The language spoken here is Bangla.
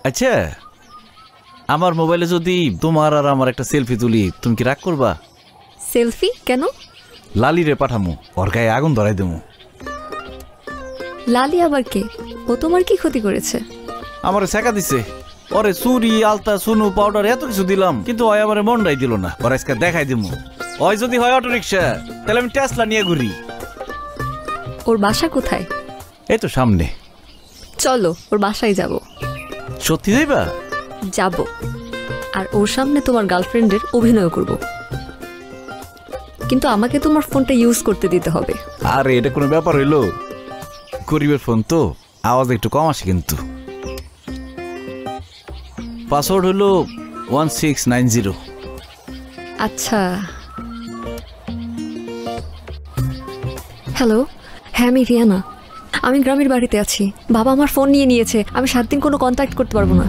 আচ্ছা, আমার মোবাইলে যদি তোমার আর আমার একটা সেলফি তুলি, তুমি কি রাগ করবা? সেলফি কেন? লালি রে পাঠামু, ওর গায়ে আগুন ধরাই দেবো। লালি আবার কে? ও তোমার কি ক্ষতি করেছে? আমারে শেখা দিছে। ওরে চুরি, আলতা, সুনু, পাউডার এত কিছু দিলাম, কিন্তু ওই আমারে মনটাই দিল না। ওর আজকে দেখাই দিমু। ওই যদি হয় অটো রিক্সা, তাহলে আমি টেসলা নিয়ে ঘুরি। ওর বাসা কোথায়? এই তো সামনে। চলো ওর বাসায় যাব। সত্যি যাইবা? যাব, আর ওর সামনে তোমার গার্লফ্রেন্ডের অভিনয় করব, কিন্তু আমাকে তোমার ফোনটা ইউজ করতে দিতে হবে। আরে এটা কোনো ব্যাপার হইলো? গরিবের ফোন তো, আওয়াজ একটু কম আসে। কিন্তু পাসওয়ার্ড হলো 1690। আচ্ছা, হ্যালো। হ্যাঁ, আমি রিয়ানা। আমি গ্রামের বাড়িতে আছি। বাবা আমার ফোন নিয়ে নিয়েছে। আমি 7 দিন কোনো কন্ট্যাক্ট করতে পারবো না।